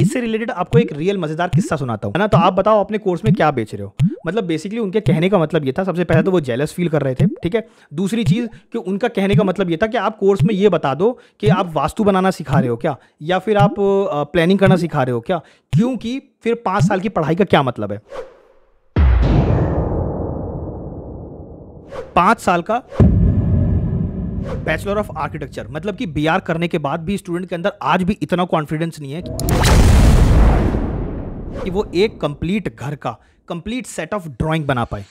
इससे रिलेटेड आपको एक रियल मजेदार किस्सा सुनाता हूँ, है ना। तो आप बताओ अपने कोर्स में क्या बेच रहे हो। मतलब बेसिकली उनके कहने का मतलब ये था, सबसे पहले तो वो जेलस फील कर रहे थे, ठीक है। दूसरी चीज कि उनका कहने का मतलब ये था कि आप कोर्स में ये बता दो कि आप वास्तु बनाना सिखा रहे हो क्या, या फिर आप प्लानिंग करना सिखा रहे हो क्या, क्योंकि फिर 5 साल की पढ़ाई का क्या मतलब है। 5 साल का बैचलर ऑफ आर्किटेक्चर, मतलब कि बीआर करने के बाद भी स्टूडेंट के अंदर आज भी इतना कॉन्फिडेंस नहीं है कि वो एक कंप्लीट घर का कंप्लीट सेट ऑफ ड्राइंग बना पाए।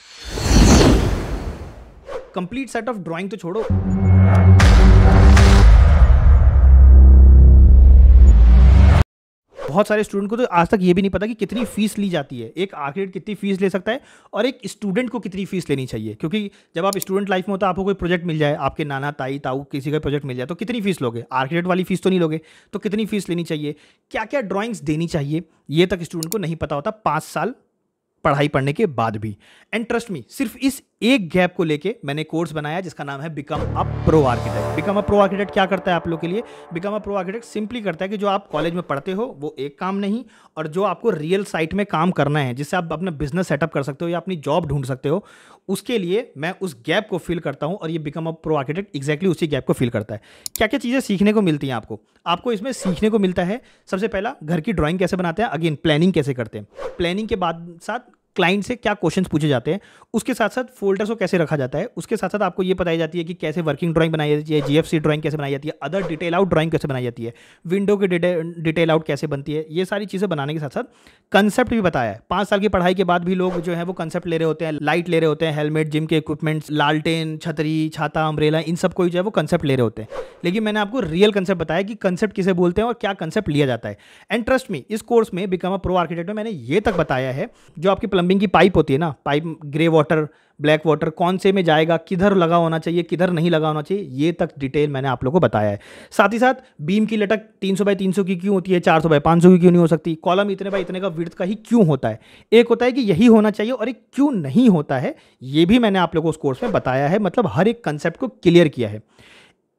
कंप्लीट सेट ऑफ ड्राइंग तो छोड़ो, बहुत सारे स्टूडेंट को तो आज तक ये भी नहीं पता कि कितनी फीस ली जाती है, एक आर्किटेक्ट कितनी फीस ले सकता है और एक स्टूडेंट को कितनी फीस लेनी चाहिए। क्योंकि जब आप स्टूडेंट लाइफ में होता है, आपको कोई प्रोजेक्ट मिल जाए, आपके नाना ताई ताऊ किसी का प्रोजेक्ट मिल जाए, तो कितनी फीस लोगे? आर्किटेक्ट वाली फीस तो नहीं लोगे, तो कितनी फीस लेनी चाहिए, क्या क्या ड्राइंग्स देनी चाहिए, ये तक स्टूडेंट को नहीं पता होता 5 साल पढ़ाई पढ़ने के बाद भी। एंड ट्रस्ट मी, सिर्फ इस एक गैप को लेके मैंने कोर्स बनाया जिसका नाम है become a pro architect. Become a pro architect क्या करता है आप लोग के लिए? Become a pro architect simply करता है कि जो आप कॉलेज में पढ़ते हो वो एक काम नहीं, और जो आपको रियल साइट में काम करना है, जिससे आप अपना बिजनेस सेटअप कर सकते हो या अपनी जॉब ढूंढ सकते हो, उसके लिए मैं उस गैप को फिल करता हूं। और ये become a pro architect exactly उसी गैप को फिल करता है। क्या क्या चीज़ें सीखने को मिलती हैं आपको इसमें सीखने को मिलता है। सबसे पहला, घर की ड्राइंग कैसे बनाते हैं, अगेन प्लानिंग कैसे करते हैं, प्लानिंग के बाद साथ क्लाइंट से क्या क्वेश्चंस पूछे जाते हैं, उसके साथ साथ फोल्डर्स को कैसे रखा जाता है, उसके साथ साथ आपको ये बताई जाती है कि कैसे वर्किंग ड्राइंग बनाई जाती है, जीएफसी ड्राइंग कैसे बनाई जाती है, अदर डिटेल आउट ड्राइंग कैसे बनाई जाती है, विंडो की डिटेल आउट कैसे बनती है। ये सारी चीज़ें बनाने के साथ साथ कंसेप्ट भी बताया है। 5 साल की पढ़ाई के बाद भी लोग जो है वो कंसेप्ट ले रहे होते हैं, लाइट ले रहे होते हैं, हेलमेट, जिम के इक्विपमेंट्स, लालटेन, छतरी, छाता, अम्ब्रेला, इन सब को जो है वो कंसेप्ट ले रहे होते हैं। लेकिन मैंने आपको रियल कंसेप्ट बताया कि कंसेप्ट किसे बोलते हैं और क्या कंसेप्ट लिया जाता है। एंड ट्रस्ट मी, इस कोर्स में बिकम अ प्रो आर्किटेक्ट में मैंने ये तक बताया है, जो आपकी प्लम्बिंग की पाइप होती है ना, pipe grey water, black water, कौन से में जाएगा, किधर लगा होना चाहिए, किधर नहीं लगा होना चाहिए, ये तक डिटेल मैंने आप लोगों को बताया है। साथ ही साथ बीम की लटक 300 बाई 300 की क्यों होती है, 400 बाई 500 की क्यों नहीं हो सकती, कॉलम इतने बाई इतने का विड्थ का ही क्यों होता है, एक होता है कि यही होना चाहिए और एक क्यों नहीं होता है, ये भी मैंने आप लोगों को उस कोर्स में बताया है। मतलब हर एक कंसेप्ट को क्लियर किया है,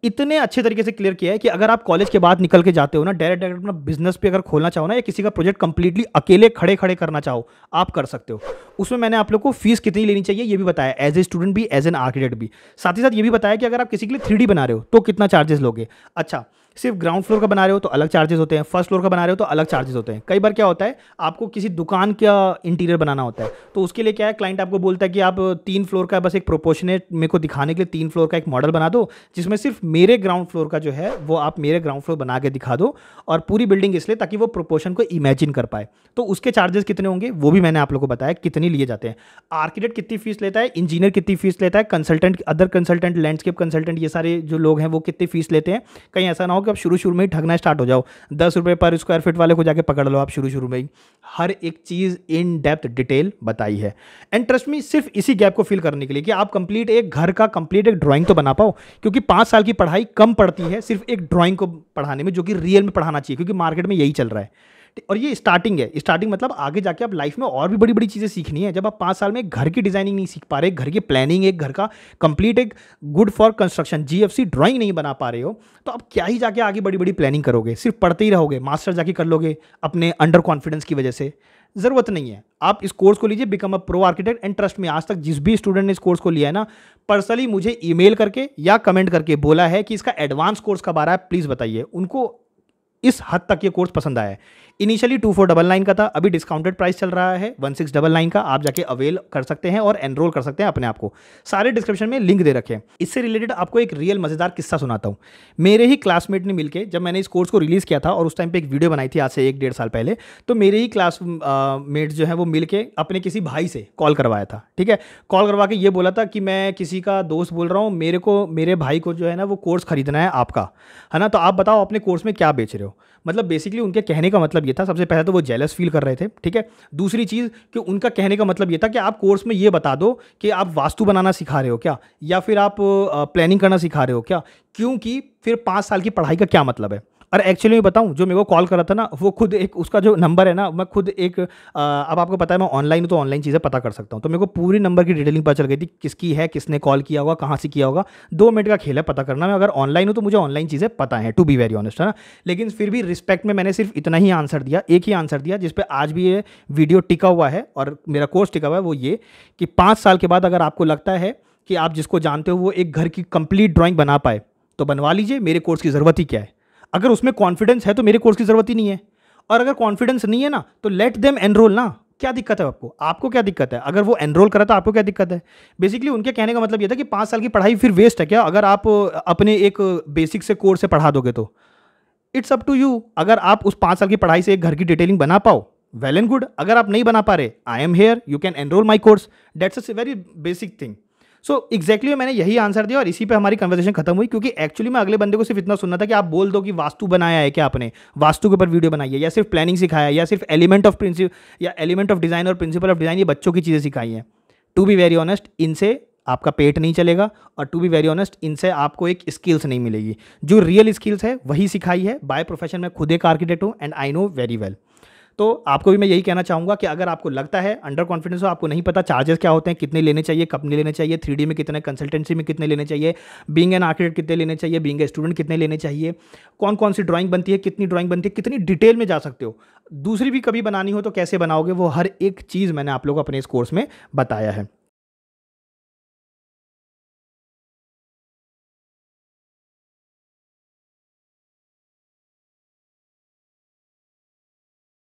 इतने अच्छे तरीके से क्लियर किया है कि अगर आप कॉलेज के बाद निकल के जाते हो ना, डायरेक्ट अपना बिजनेस पे अगर खोलना चाहो ना, या किसी का प्रोजेक्ट कंप्लीटली अकेले खड़े खड़े करना चाहो, आप कर सकते हो। उसमें मैंने आप लोग को फीस कितनी लेनी चाहिए ये भी बताया, एज ए स्टूडेंट भी, एज एन आर्किटेक्ट भी। साथ ही साथ ये भी बताया कि अगर आप किसी के लिए 3D बना रहे हो तो कितना चार्जेस लोगे। अच्छा, सिर्फ ग्राउंड फ्लोर का बना रहे हो तो अलग चार्जेस होते हैं, फर्स्ट फ्लोर का बना रहे हो तो अलग चार्जेस होते हैं। कई बार क्या होता है, आपको किसी दुकान का इंटीरियर बनाना होता है, तो उसके लिए क्या है, क्लाइंट आपको बोलता है कि आप 3 फ्लोर का बस एक प्रोपोर्शनेट मेरे को दिखाने के लिए 3 फ्लोर का एक मॉडल बना दो, जिसमें सिर्फ मेरे ग्राउंड फ्लोर का जो है वो आप मेरे ग्राउंड फ्लोर बना के दिखा दो, और पूरी बिल्डिंग इसलिए ताकि वो प्रोपोर्शन को इमेजिन कर पाए। तो उसके चार्जेस कितने होंगे वो भी मैंने आप लोगों को बताया कितने लिए जाते हैं। आर्किटेक्ट कितनी फीस लेता है, इंजीनियर कितनी फीस लेता है, consultant, other consultant, landscape consultant, ये सारे जो लोग हैं वो कितनी फीस लेते हैं। कहीं ऐसा ना हो कि आप शुरू में ठगना स्टार्ट हो जाओ, 10 रुपए पर स्क्वायर फीट वाले को जाके पकड़ लो आप शुरू में ही। हर एक चीज इन डेप्थ डिटेल बताई है। एंड ट्रस्ट मी, सिर्फ इसी गैप को फिल करने के लिए कि आप कंप्लीट एक घर का कंप्लीट एक ड्राइंग तो बना पाओ, क्योंकि 5 साल की पढ़ाई कम पड़ती है सिर्फ एक ड्राइंग को पढ़ाने में, जो कि रियल में पढ़ाना चाहिए, क्योंकि मार्केट में यही चल रहा है। और ये स्टार्टिंग है, स्टार्टिंग मतलब आगे जाके आप लाइफ में और भी बड़ी बड़ी चीज़ें सीखनी है। जब आप 5 साल में एक घर की डिजाइनिंग नहीं सीख पा रहे, घर की प्लानिंग, एक घर का कंप्लीट एक good for construction GFC drawing नहीं बना पा रहे हो, तो आप क्या ही जाके आगे बड़ी बड़ी प्लानिंग करोगे, सिर्फ पढ़ते ही रहोगे, मास्टर जाके कर लोगे अपने अंडर कॉन्फिडेंस की वजह से। जरूरत नहीं है, आप इस कोर्स को लीजिए, become a pro architect. And trust में, आज तक जिस भी स्टूडेंट ने इस कोर्स को लिया है ना, पर्सनली मुझे ईमेल करके या कमेंट करके बोला है कि इसका एडवांस कोर्स कब आ रहा है, प्लीज़ बताइए। उनको इस हद तक ये कोर्स पसंद आया है। इनिशियली 2499 का था, अभी डिस्काउंटेड प्राइस चल रहा है 1699 का। आप जाके अवेल कर सकते हैं और एनरोल कर सकते हैं अपने आप को। सारे डिस्क्रिप्शन में लिंक दे रखे हैं। इससे रिलेटेड आपको एक रियल मजेदार किस्सा सुनाता हूँ। मेरे ही क्लासमेट ने मिलकर, जब मैंने इस कोर्स को रिलीज़ किया था और उस टाइम पे एक वीडियो बनाई थी आज से 1-1.5 साल पहले, तो मेरे ही क्लासमेट्स जो है वो मिलके अपने किसी भाई से कॉल करवाया था। ठीक है, कॉल करवा के ये बोला था कि मैं किसी का दोस्त बोल रहा हूँ, मेरे भाई को जो है ना वो कोर्स खरीदना है आपका, है ना, तो आप बताओ अपने कोर्स में क्या बेच रहे हो। मतलब बेसिकली उनके कहने का मतलब ये था, सबसे पहले तो वो जेलस फील कर रहे थे, ठीक है। दूसरी चीज़ कि उनका कहने का मतलब ये था कि आप कोर्स में ये बता दो कि आप वास्तु बनाना सिखा रहे हो क्या, या फिर आप प्लानिंग करना सिखा रहे हो क्या, क्योंकि फिर 5 साल की पढ़ाई का क्या मतलब है। और एक्चुअली मैं बताऊं, जो मेरे को कॉल कर रहा था ना, वो खुद एक, उसका जो नंबर है ना, मैं खुद एक अब आपको पता है मैं ऑनलाइन हूं तो ऑनलाइन चीज़ें पता कर सकता हूं, तो मेरे को पूरी नंबर की डिटेलिंग पता चल गई थी, किसकी है, किसने कॉल किया होगा, कहाँ से किया होगा। 2 मिनट का खेल है पता करना। मैं अगर ऑनलाइन हूँ तो मुझे ऑनलाइन चीज़ें पता है, टू बी वेरी ऑनेस्ट, है ना। लेकिन फिर भी रिस्पेक्ट में मैंने सिर्फ इतना ही आंसर दिया, एक ही आंसर दिया, जिस पर आज भी ये वीडियो टिका हुआ है और मेरा कोर्स टिका हुआ है। वो ये कि 5 साल के बाद अगर आपको लगता है कि आप जिसको जानते हो वो एक घर की कंप्लीट ड्राइंग बना पाए, तो बनवा लीजिए, मेरे कोर्स की ज़रूरत ही क्या है। अगर उसमें कॉन्फिडेंस है तो मेरे कोर्स की ज़रूरत ही नहीं है, और अगर कॉन्फिडेंस नहीं है ना, तो लेट देम एनरोल ना। क्या दिक्कत है आपको? आपको क्या दिक्कत है? अगर वो एनरोल करा तो आपको क्या दिक्कत है? बेसिकली उनके कहने का मतलब ये था कि 5 साल की पढ़ाई फिर वेस्ट है क्या, अगर आप अपने एक बेसिक से कोर्स से पढ़ा दोगे तो। It's up to you. अगर आप उस 5 साल की पढ़ाई से एक घर की डिटेलिंग बना पाओ, वेल एंड गुड। अगर आप नहीं बना पा रहे, I am here, you can enrol my course, that's a very basic thing. So exactly मैंने यही आंसर दिया और इसी पे हमारी कन्वर्सेशन खत्म हुई, क्योंकि एक्चुअली मैं अगले बंदे को सिर्फ इतना सुनना था कि आप बोल दो कि वास्तु बनाया है क्या आपने, वास्तु के ऊपर वीडियो बनाई है, या सिर्फ प्लानिंग सिखाया है, या सिर्फ एलिमेंट ऑफ प्रिंसिपल या एलिमेंट ऑफ डिजाइन और प्रिंसिपल ऑफ डिजाइन, ये बच्चों की चीज़ें सिखाई हैं। टू बी वेरी ऑनेस्ट, इनसे आपका पेट नहीं चलेगा, और टू बी वेरी ऑनेस्ट, इनसे आपको एक स्किल्स नहीं मिलेगी। जो रियल स्किल्स है वही सिखाई है। बाय प्रोफेशन मैं खुद एक आर्किटेक्ट हूँ and I know very well. तो आपको भी मैं यही कहना चाहूँगा कि अगर आपको लगता है अंडर कॉन्फिडेंस हो, आपको नहीं पता चार्जेस क्या होते हैं, कितने लेने चाहिए, कब नहीं लेने चाहिए, 3D में कितने, कंसल्टेंसी में कितने लेने चाहिए, बीइंग एन आर्किटेक्ट कितने लेने चाहिए, बीइंग ए स्टूडेंट कितने लेने चाहिए, कौन कौन सी ड्राइंग बनती है, कितनी ड्राइंग बनती है, कितनी डिटेल में जा सकते हो, दूसरी भी कभी बनानी हो तो कैसे बनाओगे, वो हर एक चीज़ मैंने आप लोगों को अपने इस कोर्स में बताया है।